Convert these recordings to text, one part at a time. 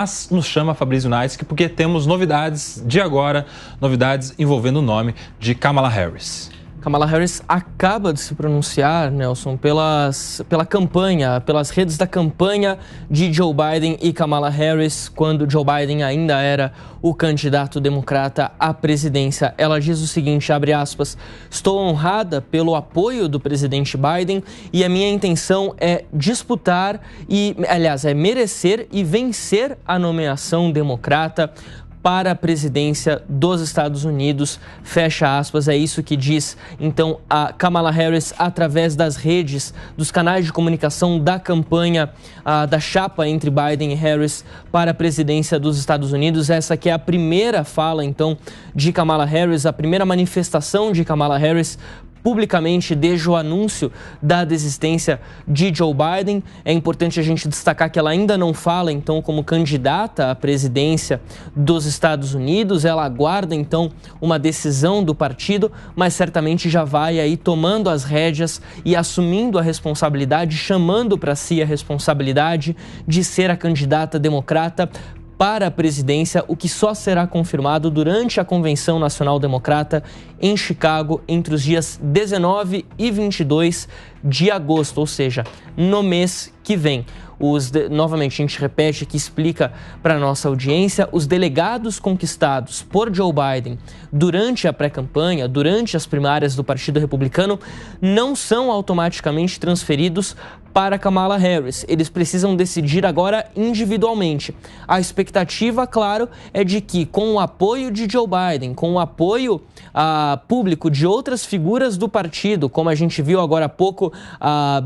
Mas nos chama Fabrício Naitsky porque temos novidades de agora, novidades envolvendo o nome de Kamala Harris. Kamala Harris acaba de se pronunciar, Nelson, pela campanha, pelas redes da campanha de Joe Biden e Kamala Harris, quando Joe Biden ainda era o candidato democrata à presidência. Ela diz o seguinte, abre aspas, estou honrada pelo apoio do presidente Biden e a minha intenção é disputar é merecer e vencer a nomeação democrata para a presidência dos Estados Unidos, fecha aspas, é isso que diz, então, a Kamala Harris através das redes, dos canais de comunicação da campanha, da chapa entre Biden e Harris para a presidência dos Estados Unidos. Essa que é a primeira fala, então, de Kamala Harris, a primeira manifestação de Kamala Harris publicamente desde o anúncio da desistência de Joe Biden. É importante a gente destacar que ela ainda não fala, então, como candidata à presidência dos Estados Unidos. Ela aguarda, então, uma decisão do partido, mas certamente já vai aí tomando as rédeas e assumindo a responsabilidade, chamando para si a responsabilidade de ser a candidata democrata para a presidência, o que só será confirmado durante a Convenção Nacional Democrata em Chicago entre os dias 19 e 22 de agosto, ou seja, no mês que vem. Novamente, a gente repete que explica para a nossa audiência, os delegados conquistados por Joe Biden durante a pré-campanha, durante as primárias do Partido Republicano, não são automaticamente transferidos para Kamala Harris. Eles precisam decidir agora individualmente. A expectativa, claro, é de que com o apoio de Joe Biden, com o apoio público de outras figuras do partido, como a gente viu agora há pouco,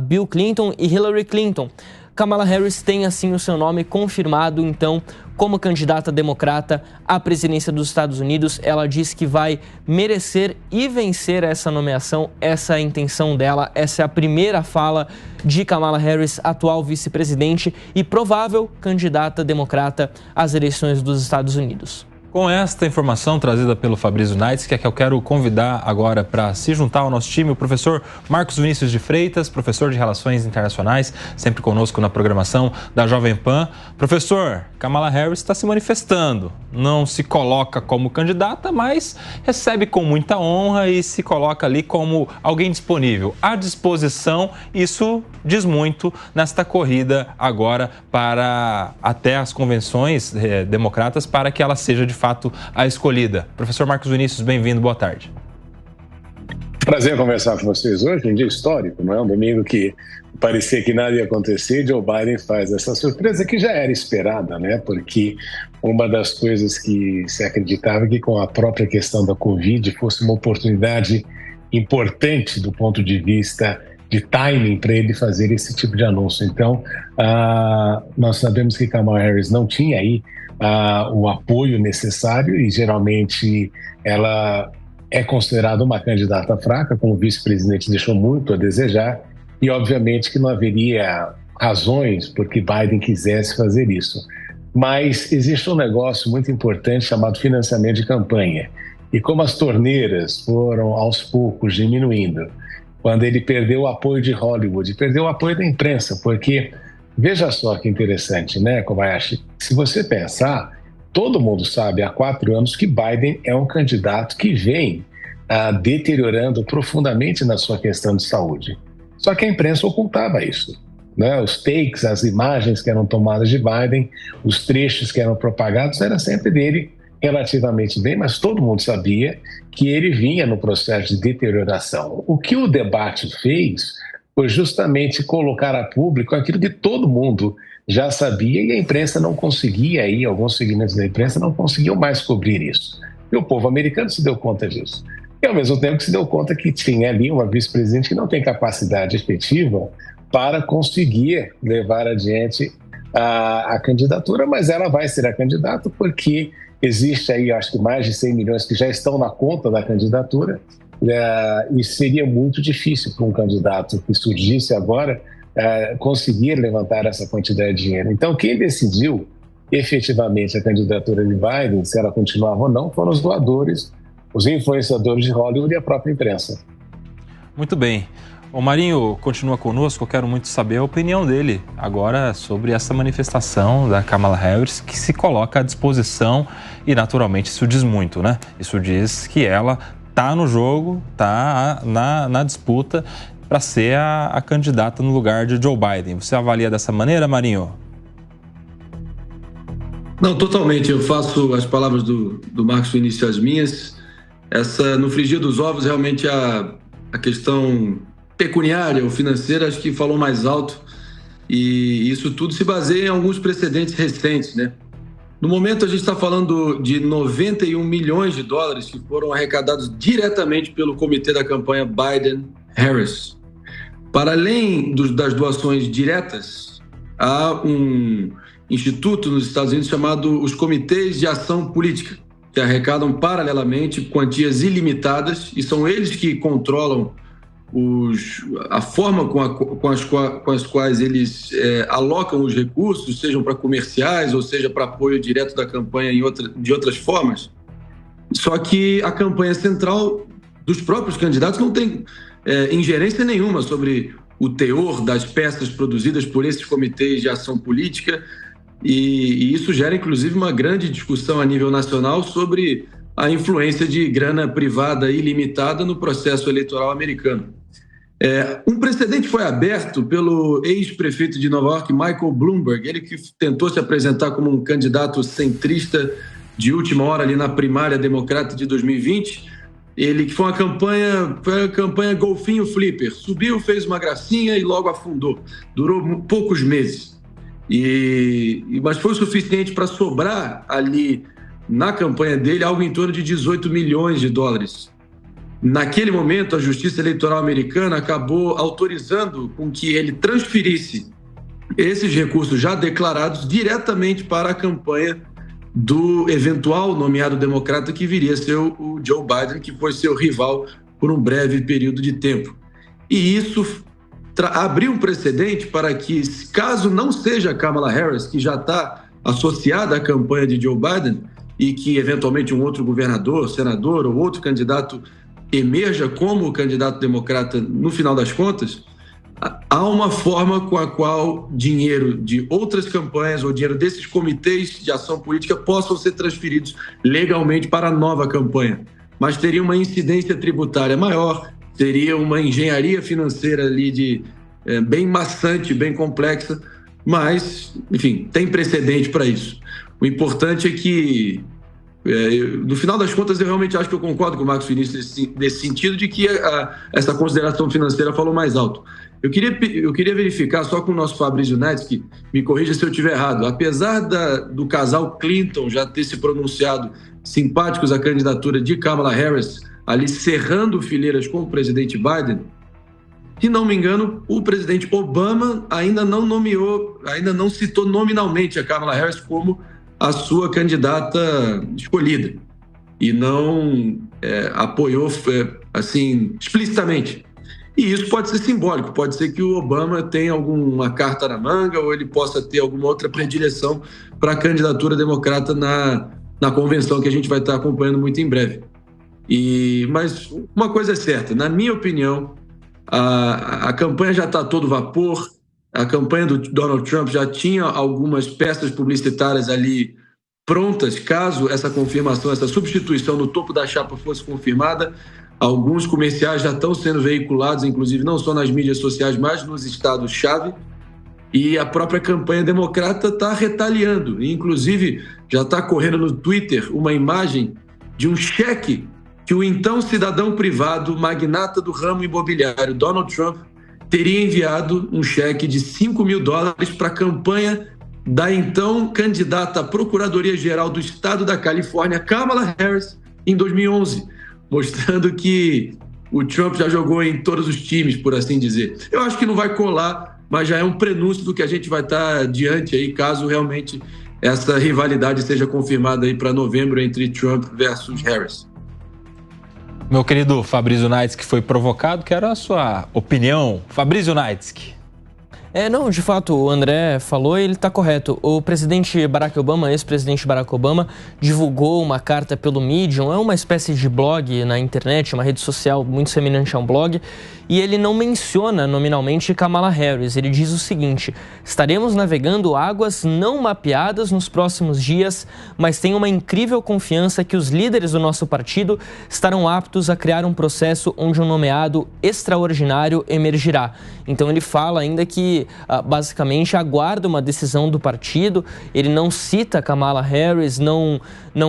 Bill Clinton e Hillary Clinton, Kamala Harris tem, assim, o seu nome confirmado, então, como candidata democrata à presidência dos Estados Unidos. Ela diz que vai merecer e vencer essa nomeação, essa é a intenção dela, essa é a primeira fala de Kamala Harris, atual vice-presidente e provável candidata democrata às eleições dos Estados Unidos. Com esta informação trazida pelo Fabrício Naitsky, que eu quero convidar agora para se juntar ao nosso time, o professor Marcos Vinícius de Freitas, professor de Relações Internacionais, sempre conosco na programação da Jovem Pan. Professor, Kamala Harris está se manifestando, não se coloca como candidata, mas recebe com muita honra e se coloca ali como alguém disponível, à disposição. Isso diz muito nesta corrida agora para até as convenções democratas para que ela seja de fato a escolhida. Professor Marcos Vinícius, bem-vindo, boa tarde. Prazer conversar com vocês hoje, um dia histórico, não é? Um domingo que parecia que nada ia acontecer, Joe Biden faz essa surpresa que já era esperada, né? Porque uma das coisas que se acreditava que com a própria questão da Covid fosse uma oportunidade importante do ponto de vista de timing para ele fazer esse tipo de anúncio. Então, nós sabemos que Kamala Harris não tinha aí o apoio necessário e geralmente ela é considerada uma candidata fraca, como vice-presidente deixou muito a desejar e obviamente que não haveria razões por que Biden quisesse fazer isso. Mas existe um negócio muito importante chamado financiamento de campanha e como as torneiras foram aos poucos diminuindo, quando ele perdeu o apoio de Hollywood, perdeu o apoio da imprensa, porque veja só que interessante, né, Kobayashi? Se você pensar, todo mundo sabe há 4 anos que Biden é um candidato que vem deteriorando profundamente na sua questão de saúde. Só que a imprensa ocultava isso, né? Os takes, as imagens que eram tomadas de Biden, os trechos que eram propagados, era sempre dele relativamente bem, mas todo mundo sabia que ele vinha no processo de deterioração. O que o debate fez foi justamente colocar a público aquilo que todo mundo já sabia e a imprensa não conseguia, aí, alguns segmentos da imprensa não conseguiam mais cobrir isso. E o povo americano se deu conta disso. E ao mesmo tempo que se deu conta que tinha ali uma vice-presidente que não tem capacidade efetiva para conseguir levar adiante a candidatura, mas ela vai ser a candidata porque existe aí, acho que mais de 100 milhões que já estão na conta da candidatura, e seria muito difícil para um candidato que surgisse agora conseguir levantar essa quantidade de dinheiro. Então, quem decidiu efetivamente a candidatura de Biden, se ela continuava ou não, foram os doadores, os influenciadores de Hollywood e a própria imprensa. Muito bem. O Marinho continua conosco, eu quero muito saber a opinião dele agora sobre essa manifestação da Kamala Harris, que se coloca à disposição e naturalmente isso diz muito, né? Isso diz que ela está no jogo, está na disputa para ser a candidata no lugar de Joe Biden. Você avalia dessa maneira, Marinho? Não, totalmente. Eu faço as palavras do Marcos Vinícius as minhas. No frigir dos ovos, realmente a questão pecuniária ou financeira, acho que falou mais alto, e isso tudo se baseia em alguns precedentes recentes, né? No momento, a gente está falando de 91 milhões de dólares que foram arrecadados diretamente pelo comitê da campanha Biden-Harris. Para além das doações diretas, há um instituto nos Estados Unidos chamado os Comitês de Ação Política, que arrecadam paralelamente quantias ilimitadas, e são eles que controlam a forma com as quais eles alocam os recursos, sejam para comerciais ou seja para apoio direto da campanha de outras formas. Só que a campanha central dos próprios candidatos não tem ingerência nenhuma sobre o teor das peças produzidas por esses comitês de ação política, e isso gera inclusive uma grande discussão a nível nacional sobre a influência de grana privada ilimitada no processo eleitoral americano. Um precedente foi aberto pelo ex-prefeito de Nova York, Michael Bloomberg, ele que tentou se apresentar como um candidato centrista de última hora ali na primária democrata de 2020. Ele que foi uma campanha golfinho flipper, subiu, fez uma gracinha e logo afundou. Durou poucos meses. Mas foi o suficiente para sobrar ali na campanha dele algo em torno de 18 milhões de dólares. Naquele momento, a Justiça Eleitoral Americana acabou autorizando com que ele transferisse esses recursos já declarados diretamente para a campanha do eventual nomeado democrata que viria a ser o Joe Biden, que foi seu rival por um breve período de tempo. E isso abriu um precedente para que, caso não seja a Kamala Harris, que já está associada à campanha de Joe Biden, e que eventualmente um outro governador, senador ou outro candidato emerja como candidato democrata no final das contas, há uma forma com a qual dinheiro de outras campanhas ou dinheiro desses comitês de ação política possam ser transferidos legalmente para a nova campanha. Mas teria uma incidência tributária maior, teria uma engenharia financeira ali bem maçante, bem complexa, mas, enfim, tem precedente para isso. O importante é que, no final das contas, eu realmente acho que eu concordo com o Marcos Vinícius nesse sentido de que essa consideração financeira falou mais alto. Eu queria verificar só com o nosso Fabrício Neitz, que me corrija se eu estiver errado. Apesar do casal Clinton já ter se pronunciado simpáticos à candidatura de Kamala Harris, ali cerrando fileiras com o presidente Biden, se não me engano, o presidente Obama ainda não citou nominalmente a Kamala Harris como a sua candidata escolhida e não apoiou assim explicitamente. E isso pode ser simbólico, pode ser que o Obama tenha alguma carta na manga ou ele possa ter alguma outra predileção para a candidatura democrata na convenção que a gente vai estar acompanhando muito em breve. Mas uma coisa é certa, na minha opinião, a campanha já está a todo vapor. A campanha do Donald Trump já tinha algumas peças publicitárias ali prontas, caso essa confirmação, essa substituição no topo da chapa fosse confirmada. Alguns comerciais já estão sendo veiculados, inclusive não só nas mídias sociais, mas nos estados-chave. E a própria campanha democrata está retaliando. E, inclusive, já está correndo no Twitter uma imagem de um cheque que o então cidadão privado, magnata do ramo imobiliário, Donald Trump, teria enviado um cheque de $5 mil para a campanha da então candidata à Procuradoria-Geral do Estado da Califórnia, Kamala Harris, em 2011, mostrando que o Trump já jogou em todos os times, por assim dizer. Eu acho que não vai colar, mas já é um prenúncio do que a gente vai estar diante aí, caso realmente essa rivalidade seja confirmada aí para novembro entre Trump versus Harris. Meu querido Fabrício Neitz, que foi provocado, quero a sua opinião. Fabrício Neitz. Não, de fato, o André falou e ele está correto. O presidente Barack Obama, ex-presidente Barack Obama, divulgou uma carta pelo Medium, é uma espécie de blog na internet, uma rede social muito semelhante a um blog, e ele não menciona nominalmente Kamala Harris. Ele diz o seguinte: estaremos navegando águas não mapeadas nos próximos dias, mas tenho uma incrível confiança que os líderes do nosso partido estarão aptos a criar um processo onde um nomeado extraordinário emergirá. Então ele fala ainda que basicamente aguarda uma decisão do partido. Ele não cita Kamala Harris, não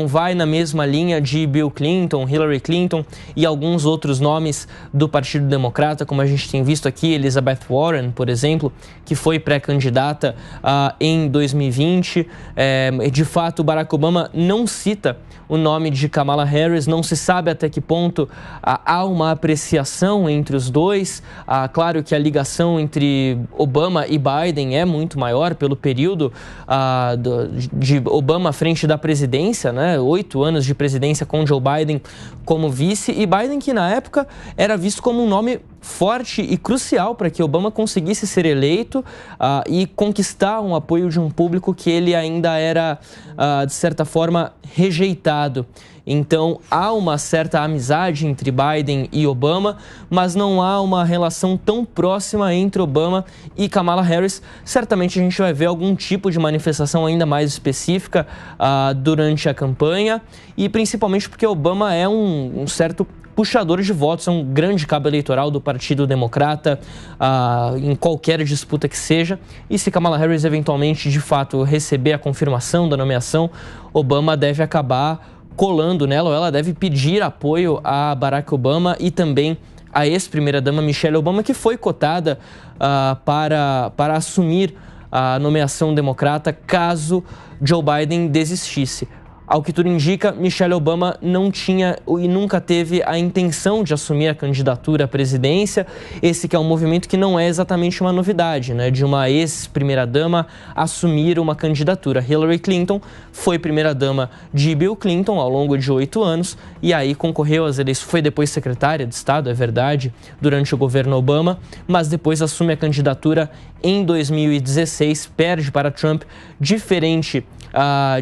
vai na mesma linha de Bill Clinton, Hillary Clinton e alguns outros nomes do Partido Democrata, como a gente tem visto aqui, Elizabeth Warren, por exemplo, que foi pré-candidata em 2020. De fato, Barack Obama não cita o nome de Kamala Harris, não se sabe até que ponto há uma apreciação entre os dois. Claro que a ligação entre Obama e Biden é muito maior pelo período de Obama à frente da presidência, né? 8 anos de presidência com Joe Biden como vice, e Biden que na época era visto como um nome forte e crucial para que Obama conseguisse ser eleito e conquistar um apoio de um público que ele ainda era, de certa forma, rejeitado. Então, há uma certa amizade entre Biden e Obama, mas não há uma relação tão próxima entre Obama e Kamala Harris. Certamente a gente vai ver algum tipo de manifestação ainda mais específica durante a campanha, e principalmente porque Obama é um certo puxador de votos, é um grande cabo eleitoral do Partido Democrata em qualquer disputa que seja. E se Kamala Harris eventualmente, de fato, receber a confirmação da nomeação, Obama deve acabar colando nela, ou ela deve pedir apoio a Barack Obama e também a ex-primeira-dama Michelle Obama, que foi cotada para assumir a nomeação democrata caso Joe Biden desistisse. Ao que tudo indica, Michelle Obama não tinha e nunca teve a intenção de assumir a candidatura à presidência. Esse que é um movimento que não é exatamente uma novidade, né? De uma ex-primeira-dama assumir uma candidatura. Hillary Clinton foi primeira-dama de Bill Clinton ao longo de 8 anos e aí concorreu às eleições, foi depois secretária de Estado, é verdade, durante o governo Obama, mas depois assume a candidatura em 2016, perde para Trump, diferente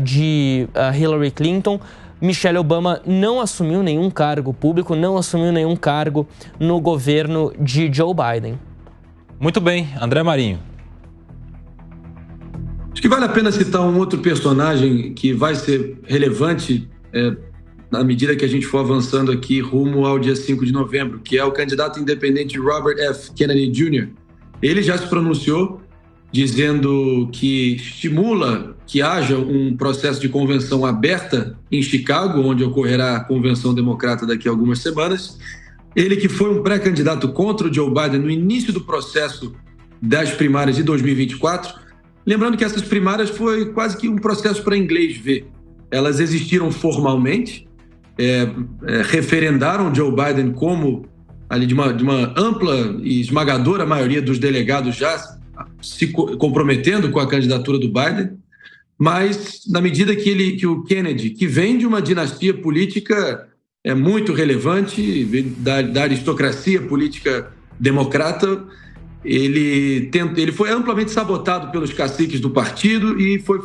de Hillary Clinton. Michelle Obama não assumiu nenhum cargo público, não assumiu nenhum cargo no governo de Joe Biden. Muito bem, André Marinho. Acho que vale a pena citar um outro personagem que vai ser relevante na medida que a gente for avançando aqui rumo ao dia 5 de novembro, que é o candidato independente Robert F. Kennedy Jr. Ele já se pronunciou dizendo que estimula que haja um processo de convenção aberta em Chicago, onde ocorrerá a convenção democrata daqui a algumas semanas. Ele que foi um pré-candidato contra o Joe Biden no início do processo das primárias de 2024. Lembrando que essas primárias foi quase que um processo para inglês ver. Elas existiram formalmente, referendaram Joe Biden como ali de uma ampla e esmagadora maioria dos delegados já se comprometendo com a candidatura do Biden, mas na medida que o Kennedy, que vem de uma dinastia política muito relevante, da aristocracia política democrata, ele foi amplamente sabotado pelos caciques do partido e foi,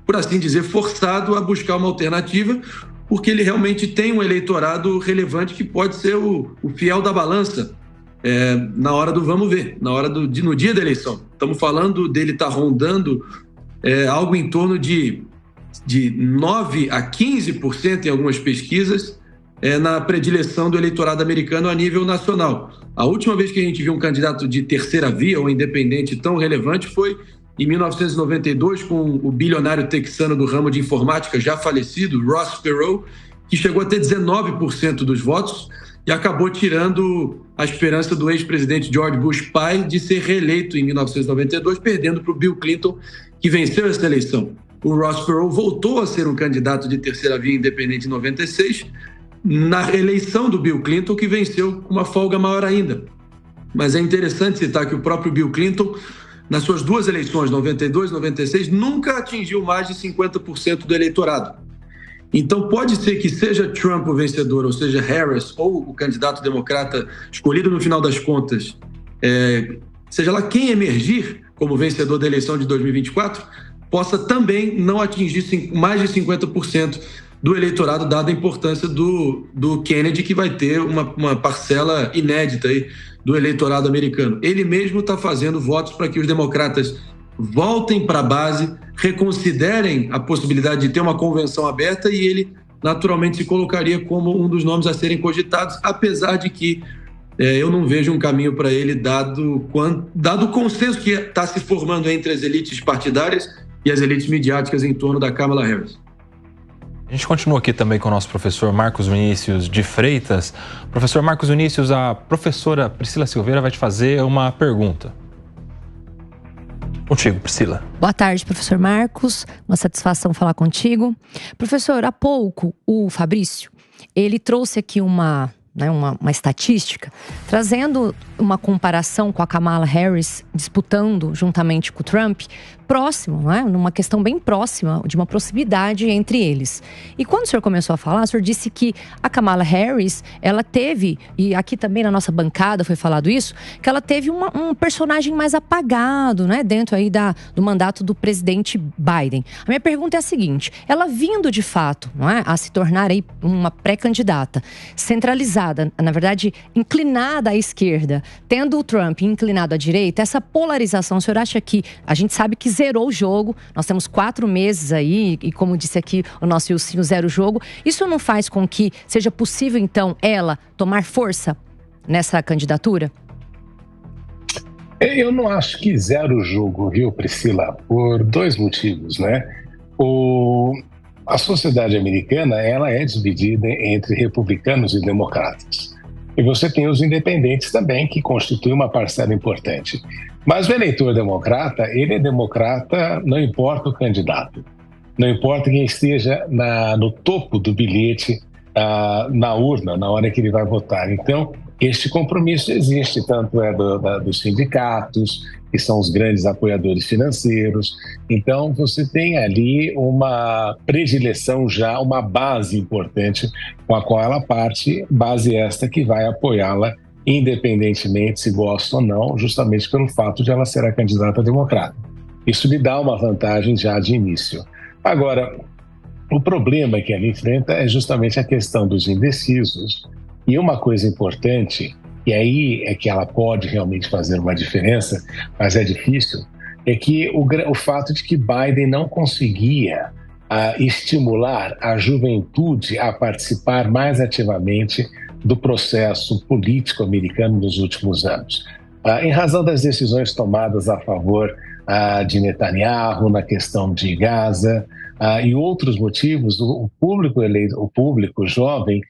por assim dizer, forçado a buscar uma alternativa, porque ele realmente tem um eleitorado relevante que pode ser o fiel da balança na hora do vamos ver, no dia da eleição. Estamos falando dele estar rondando algo em torno de 9% a 15% em algumas pesquisas na predileção do eleitorado americano a nível nacional. A última vez que a gente viu um candidato de terceira via ou independente tão relevante foi em 1992 com o bilionário texano do ramo de informática já falecido, Ross Perot, que chegou a ter 19% dos votos e acabou tirando a esperança do ex-presidente George Bush pai de ser reeleito em 1992, perdendo para o Bill Clinton, que venceu essa eleição. O Ross Perot voltou a ser um candidato de terceira via independente em 96, na eleição do Bill Clinton, que venceu com uma folga maior ainda. Mas é interessante citar que o próprio Bill Clinton, nas suas duas eleições, 92 e 96, nunca atingiu mais de 50% do eleitorado. Então pode ser que seja Trump o vencedor, ou seja Harris, ou o candidato democrata escolhido no final das contas, seja lá quem emergir, como vencedor da eleição de 2024, possa também não atingir mais de 50% do eleitorado, dada a importância do Kennedy, que vai ter uma parcela inédita aí do eleitorado americano. Ele mesmo está fazendo votos para que os democratas voltem para a base, reconsiderem a possibilidade de ter uma convenção aberta, e ele naturalmente se colocaria como um dos nomes a serem cogitados, apesar de que eu não vejo um caminho para ele, dado o consenso que está se formando entre as elites partidárias e as elites midiáticas em torno da Kamala Harris. A gente continua aqui também com o nosso professor Marcos Vinícius de Freitas. Professor Marcos Vinícius, a professora Priscila Silveira vai te fazer uma pergunta. Contigo, Priscila. Boa tarde, professor Marcos. Uma satisfação falar contigo. Professor, há pouco o Fabrício, ele trouxe aqui uma estatística, trazendo uma comparação com a Kamala Harris disputando juntamente com o Trump, próximo, não é? Numa questão bem próxima, de uma proximidade entre eles. E quando o senhor começou a falar, o senhor disse que a Kamala Harris, ela teve, e aqui também na nossa bancada foi falado isso, que ela teve um personagem mais apagado, né? Dentro aí do mandato do presidente Biden. A minha pergunta é a seguinte: ela vindo de fato, não é, a se tornar aí uma pré-candidata centralizada, na verdade inclinada à esquerda, tendo o Trump inclinado à direita, essa polarização, o senhor acha que, a gente sabe que zerou o jogo, nós temos 4 meses aí, e como disse aqui o nosso Ilcinho, zero o jogo, isso não faz com que seja possível então ela tomar força nessa candidatura? Eu não acho que zero o jogo, viu, Priscila? Por 2 motivos, né? A sociedade americana, ela é dividida entre republicanos e democratas. E você tem os independentes também, que constituem uma parcela importante. Mas o eleitor democrata, ele é democrata, não importa o candidato. Não importa quem esteja no topo do bilhete, na urna, na hora que ele vai votar. Então, este compromisso existe, tanto dos sindicatos, que são os grandes apoiadores financeiros. Então, você tem ali uma predileção já, uma base importante com a qual ela parte, base esta que vai apoiá-la, independentemente se gosta ou não, justamente pelo fato de ela ser a candidata democrata. Isso lhe dá uma vantagem já de início. Agora, o problema que ela enfrenta é justamente a questão dos indecisos. E uma coisa importante, e aí é que ela pode realmente fazer uma diferença, mas é difícil, é que o fato de que Biden não conseguia estimular a juventude a participar mais ativamente do processo político americano nos últimos anos. Em razão das decisões tomadas a favor de Netanyahu na questão de Gaza e outros motivos, o público jovem,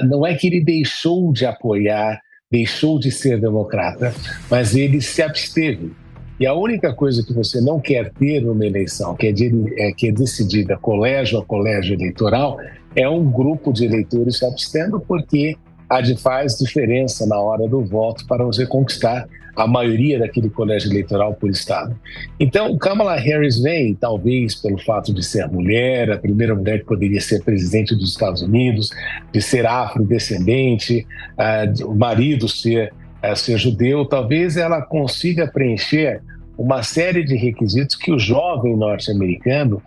não é que ele deixou de apoiar, deixou de ser democrata, mas ele se absteve. E a única coisa que você não quer ter numa eleição, que é decidida colégio a colégio eleitoral, é um grupo de eleitores se abstendo, porque faz diferença na hora do voto para você conquistar a maioria daquele colégio eleitoral por estado. Então, Kamala Harris vem, talvez pelo fato de ser mulher, a primeira mulher que poderia ser presidente dos Estados Unidos, de ser afrodescendente, o marido ser judeu, talvez ela consiga preencher uma série de requisitos que o jovem norte-americano,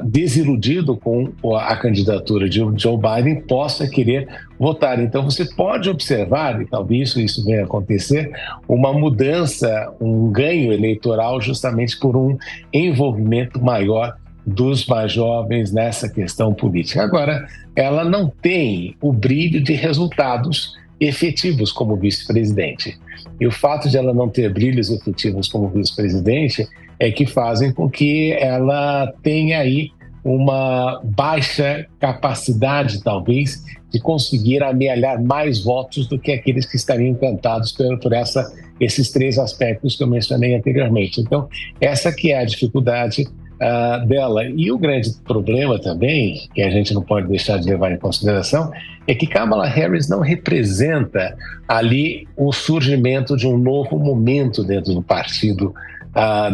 desiludido com a candidatura de Joe Biden, possa querer votar. Então você pode observar, e talvez isso venha a acontecer, uma mudança, um ganho eleitoral justamente por um envolvimento maior dos mais jovens nessa questão política. Agora, ela não tem o brilho de resultados efetivos como vice-presidente. E o fato de ela não ter brilhos efetivos como vice-presidente é que fazem com que ela tenha aí uma baixa capacidade, talvez, de conseguir amealhar mais votos do que aqueles que estariam encantados por esses 3 aspectos que eu mencionei anteriormente. Então, essa que é a dificuldade dela. E o grande problema também, que a gente não pode deixar de levar em consideração, é que Kamala Harris não representa ali o surgimento de um novo momento dentro do partido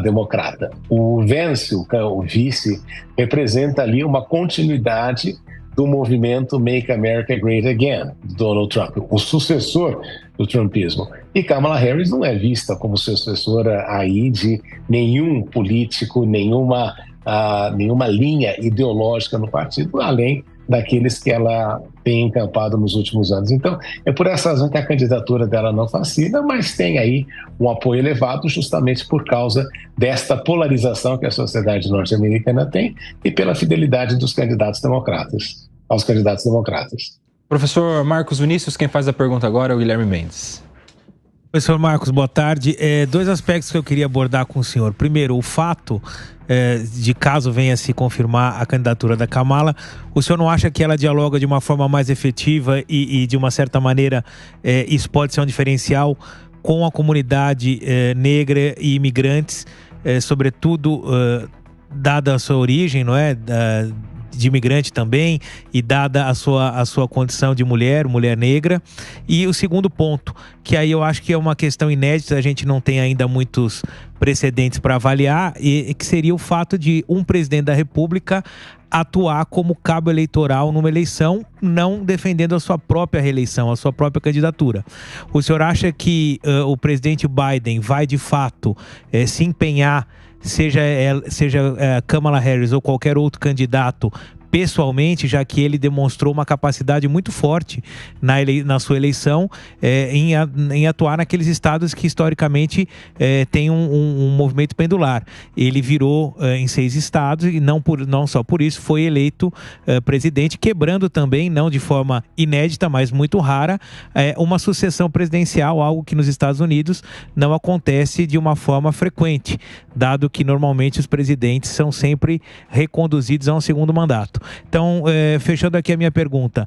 democrata. O Vance, o vice, representa ali uma continuidade do movimento Make America Great Again, Donald Trump, o sucessor do trumpismo. E Kamala Harris não é vista como sucessora aí de nenhum político, nenhuma linha ideológica no partido, além daqueles que ela tem encampado nos últimos anos. Então, é por essa razão que a candidatura dela não fascina, mas tem aí um apoio elevado justamente por causa desta polarização que a sociedade norte-americana tem e pela fidelidade dos candidatos democratas, aos candidatos democratas. Professor Marcos Vinícius, quem faz a pergunta agora é o Guilherme Mendes. Professor Marcos, boa tarde. Dois aspectos que eu queria abordar com o senhor. Primeiro, o fato de caso venha se confirmar a candidatura da Kamala, o senhor não acha que ela dialoga de uma forma mais efetiva e de uma certa maneira, isso pode ser um diferencial com a comunidade negra e imigrantes, sobretudo dada a sua origem, não é? De imigrante também, e dada a sua condição de mulher negra. E o segundo ponto, que aí eu acho que é uma questão inédita, a gente não tem ainda muitos precedentes para avaliar, e que seria o fato de um presidente da República atuar como cabo eleitoral numa eleição, não defendendo a sua própria reeleição, a sua própria candidatura. O senhor acha que o presidente Biden vai de fato se empenhar, seja Kamala Harris ou qualquer outro candidato, pessoalmente, já que ele demonstrou uma capacidade muito forte na sua eleição em atuar naqueles estados que historicamente tem um movimento pendular. Ele virou em 6 estados e não só por isso foi eleito presidente, quebrando também, não de forma inédita, mas muito rara, uma sucessão presidencial, algo que nos Estados Unidos não acontece de uma forma frequente, dado que normalmente os presidentes são sempre reconduzidos a um segundo mandato. Então, fechando aqui a minha pergunta,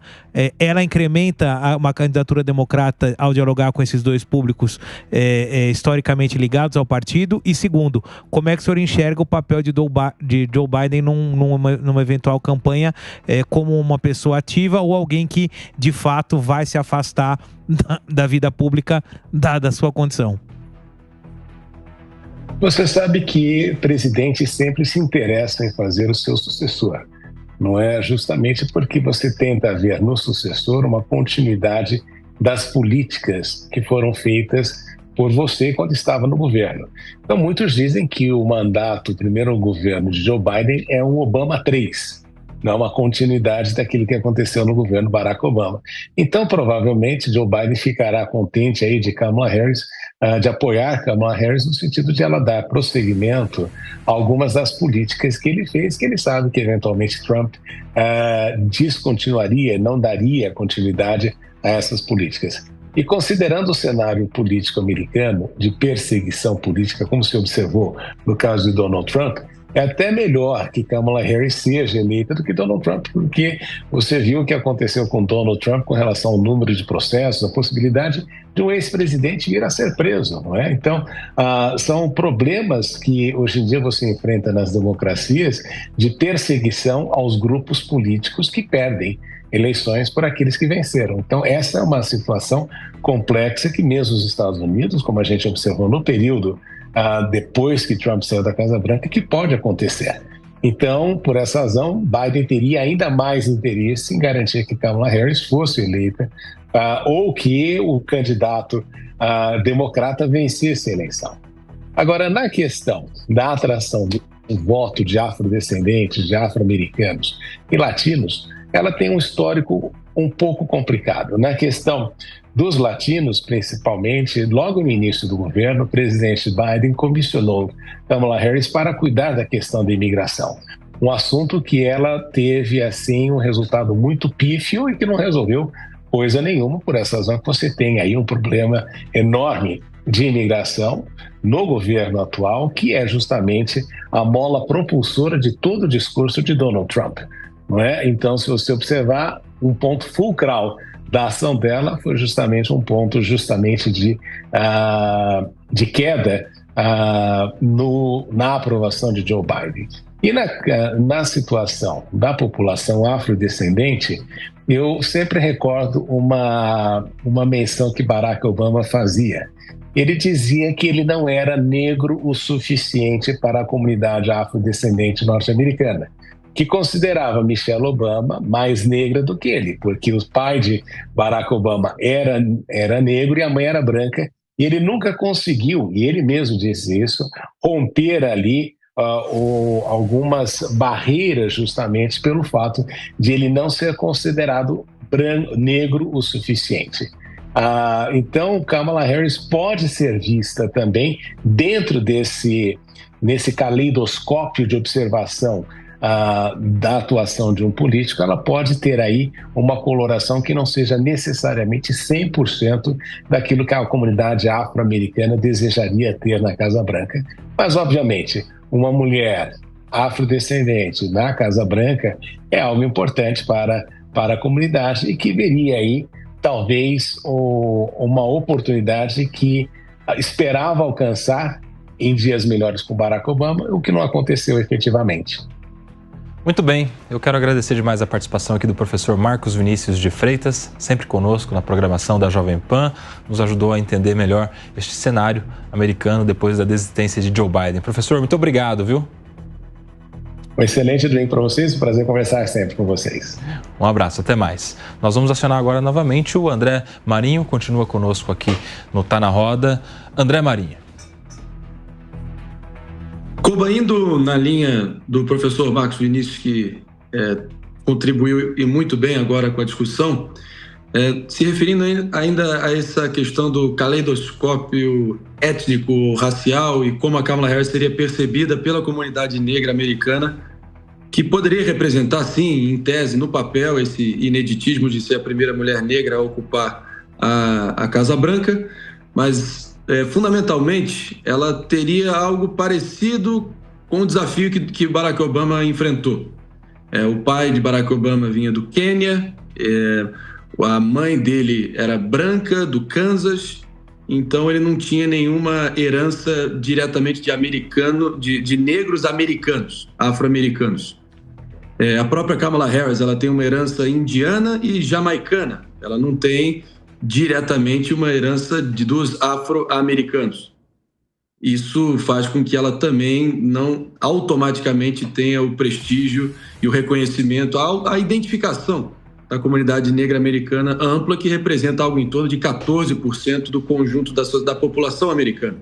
ela incrementa uma candidatura democrata ao dialogar com esses dois públicos historicamente ligados ao partido? E segundo, como é que o senhor enxerga o papel de Joe Biden numa eventual campanha como uma pessoa ativa ou alguém que de fato vai se afastar da vida pública dada a sua condição? Você sabe que presidentes sempre se interessam em fazer o seu sucessor. Não é justamente porque você tenta ver no sucessor uma continuidade das políticas que foram feitas por você quando estava no governo. Então, muitos dizem que o primeiro governo de Joe Biden é um Obama 3, não é uma continuidade daquilo que aconteceu no governo Barack Obama. Então, provavelmente, Joe Biden ficará contente aí de Kamala Harris, de apoiar Kamala Harris no sentido de ela dar prosseguimento a algumas das políticas que ele fez, que ele sabe que eventualmente Trump descontinuaria, não daria continuidade a essas políticas. E considerando o cenário político americano de perseguição política, como se observou no caso de Donald Trump, é até melhor que Kamala Harris seja eleita do que Donald Trump, porque você viu o que aconteceu com Donald Trump com relação ao número de processos, a possibilidade de um ex-presidente vir a ser preso, não é? Então, são problemas que hoje em dia você enfrenta nas democracias de perseguição aos grupos políticos que perdem eleições por aqueles que venceram. Então, essa é uma situação complexa que mesmo os Estados Unidos, como a gente observou no período depois que Trump saiu da Casa Branca, que pode acontecer. Então, por essa razão, Biden teria ainda mais interesse em garantir que Kamala Harris fosse eleita ou que o candidato democrata vencesse a eleição. Agora, na questão da atração do voto de afrodescendentes, de afro-americanos e latinos, ela tem um histórico um pouco complicado. Na questão dos latinos, principalmente, logo no início do governo, o presidente Biden comissionou Kamala Harris para cuidar da questão da imigração. Um assunto que ela teve, assim, um resultado muito pífio e que não resolveu coisa nenhuma, por essa razão que você tem aí um problema enorme de imigração no governo atual, que é justamente a mola propulsora de todo o discurso de Donald Trump. Não é? Então, se você observar, um ponto fulcral da ação dela foi justamente um ponto de queda na aprovação de Joe Biden. E na situação da população afrodescendente, eu sempre recordo uma menção que Barack Obama fazia. Ele dizia que ele não era negro o suficiente para a comunidade afrodescendente norte-americana. que considerava Michelle Obama mais negra do que ele, porque o pai de Barack Obama era negro e a mãe era branca, e ele nunca conseguiu, e ele mesmo disse isso, romper ali algumas barreiras justamente pelo fato de ele não ser considerado negro o suficiente. Então, Kamala Harris pode ser vista também dentro nesse caleidoscópio de observação da atuação de um político. Ela pode ter aí uma coloração que não seja necessariamente 100% daquilo que a comunidade afro-americana desejaria ter na Casa Branca. Mas, obviamente, uma mulher afrodescendente na Casa Branca é algo importante para a comunidade e que veria aí, talvez, uma oportunidade que esperava alcançar em dias melhores com Barack Obama, o que não aconteceu efetivamente. Muito bem, eu quero agradecer demais a participação aqui do professor Marcos Vinícius de Freitas, sempre conosco na programação da Jovem Pan, nos ajudou a entender melhor este cenário americano depois da desistência de Joe Biden. Professor, muito obrigado, viu? Um excelente domingo para vocês, um prazer conversar sempre com vocês. Um abraço, até mais. Nós vamos acionar agora novamente o André Marinho, continua conosco aqui no Tá na Roda. André Marinho. Indo na linha do professor Marcos Vinícius, que contribuiu e muito bem agora com a discussão, se referindo ainda a essa questão do caleidoscópio étnico-racial e como a Kamala Harris seria percebida pela comunidade negra americana, que poderia representar, sim, em tese, no papel, esse ineditismo de ser a primeira mulher negra a ocupar a Casa Branca, mas fundamentalmente ela teria algo parecido com o desafio que Barack Obama enfrentou. O pai de Barack Obama vinha do Quênia, a mãe dele era branca, do Kansas, então ele não tinha nenhuma herança diretamente de negros americanos, afro-americanos. A própria Kamala Harris, ela tem uma herança indiana e jamaicana, ela não tem diretamente uma herança dos afro-americanos. Isso faz com que ela também não automaticamente tenha o prestígio e o reconhecimento, a identificação da comunidade negra americana ampla, que representa algo em torno de 14% do conjunto da população americana.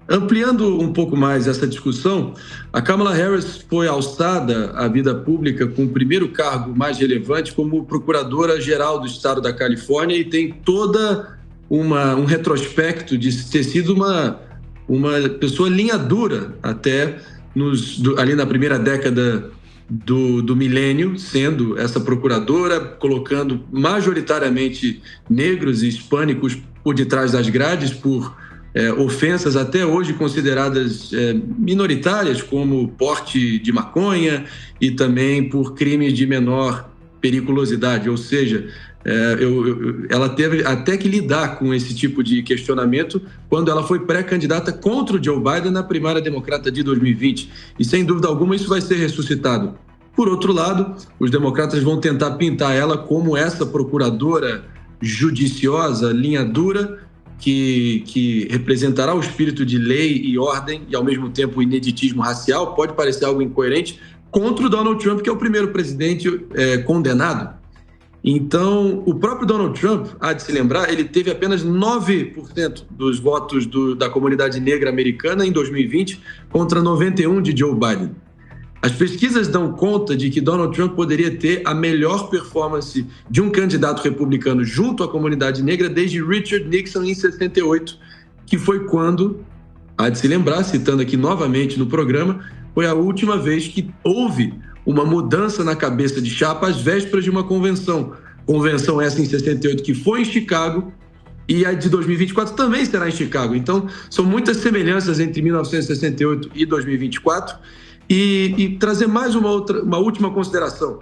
Ampliando um pouco mais essa discussão, a Kamala Harris foi alçada à vida pública com o primeiro cargo mais relevante como procuradora-geral do estado da Califórnia e tem toda um retrospecto de ter sido uma pessoa linha dura até ali na primeira década do milênio, sendo essa procuradora, colocando majoritariamente negros e hispânicos por detrás das grades por ofensas até hoje consideradas minoritárias, como porte de maconha e também por crimes de menor periculosidade, ou seja, ela teve até que lidar com esse tipo de questionamento quando ela foi pré-candidata contra o Joe Biden na primária democrata de 2020, e sem dúvida alguma isso vai ser ressuscitado. Por outro lado, os democratas vão tentar pintar ela como essa procuradora judiciosa, linha dura, que representará o espírito de lei e ordem e, ao mesmo tempo, o ineditismo racial. Pode parecer algo incoerente contra o Donald Trump, que é o primeiro presidente condenado. Então, o próprio Donald Trump, há de se lembrar, ele teve apenas 9% dos votos da comunidade negra americana em 2020 contra 91% de Joe Biden. As pesquisas dão conta de que Donald Trump poderia ter a melhor performance de um candidato republicano junto à comunidade negra desde Richard Nixon em 68, que foi quando, há de se lembrar, citando aqui novamente no programa, foi a última vez que houve uma mudança na cabeça de chapa às vésperas de uma convenção. Convenção essa em 68 que foi em Chicago e a de 2024 também será em Chicago. Então, são muitas semelhanças entre 1968 e 2024. E trazer mais uma última consideração.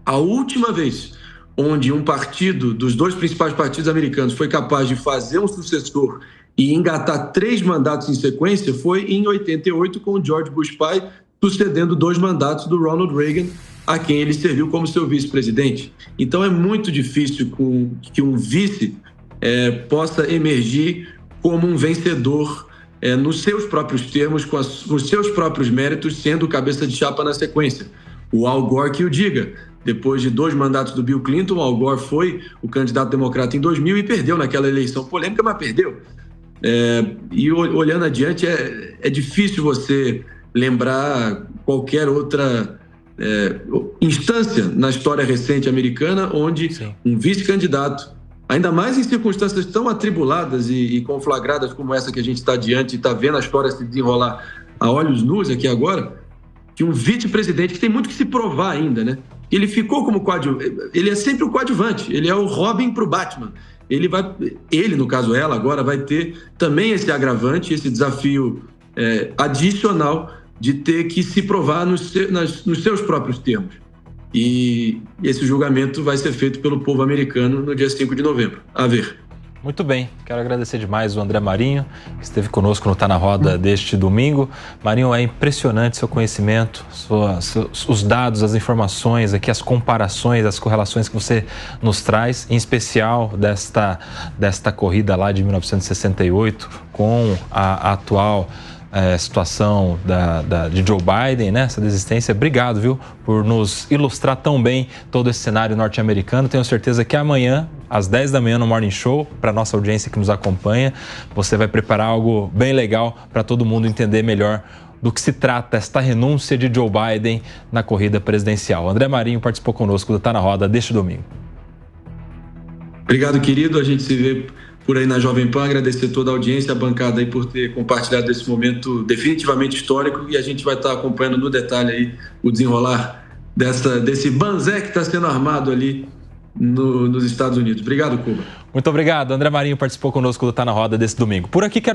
A última vez onde um partido, dos dois principais partidos americanos, foi capaz de fazer um sucessor e engatar 3 mandatos em sequência foi em 88, com o George Bush pai sucedendo 2 mandatos do Ronald Reagan, a quem ele serviu como seu vice-presidente. Então é muito difícil que um vice possa emergir como um vencedor nos seus próprios termos, com os seus próprios méritos, sendo cabeça de chapa na sequência. O Al Gore que o diga. Depois de 2 mandatos do Bill Clinton, o Al Gore foi o candidato democrata em 2000 e perdeu naquela eleição polêmica, mas perdeu. E olhando adiante, é difícil você lembrar qualquer outra instância na história recente americana onde um vice-candidato, ainda mais em circunstâncias tão atribuladas e conflagradas como essa que a gente está diante e está vendo a história se desenrolar a olhos nus aqui agora, que um vice-presidente que tem muito que se provar ainda, né? Ele ficou como ele é sempre o coadjuvante, ele é o Robin para o Batman. Ele, no caso ela, agora vai ter também esse agravante, esse desafio adicional de ter que se provar nos seus próprios termos. E esse julgamento vai ser feito pelo povo americano no dia 5 de novembro. A ver. Muito bem, quero agradecer demais o André Marinho, que esteve conosco no Tá na Roda deste domingo. Marinho, é impressionante seu conhecimento, os dados, as informações, aqui as comparações, as correlações que você nos traz, em especial desta corrida lá de 1968 com a atual situação de Joe Biden, né? Essa desistência. Obrigado, viu, por nos ilustrar tão bem todo esse cenário norte-americano. Tenho certeza que amanhã, às 10 da manhã no Morning Show, para nossa audiência que nos acompanha, você vai preparar algo bem legal para todo mundo entender melhor do que se trata esta renúncia de Joe Biden na corrida presidencial. André Marinho participou conosco do Tá na Roda deste domingo. Obrigado, querido. A gente se vê por aí na Jovem Pan. Agradecer toda a audiência, a bancada aí por ter compartilhado esse momento definitivamente histórico, e a gente vai estar acompanhando no detalhe aí o desenrolar desse banzé que está sendo armado ali nos Estados Unidos. Obrigado, Cuba. Muito obrigado. André Marinho participou conosco do Tá na Roda desse domingo. Por aqui quero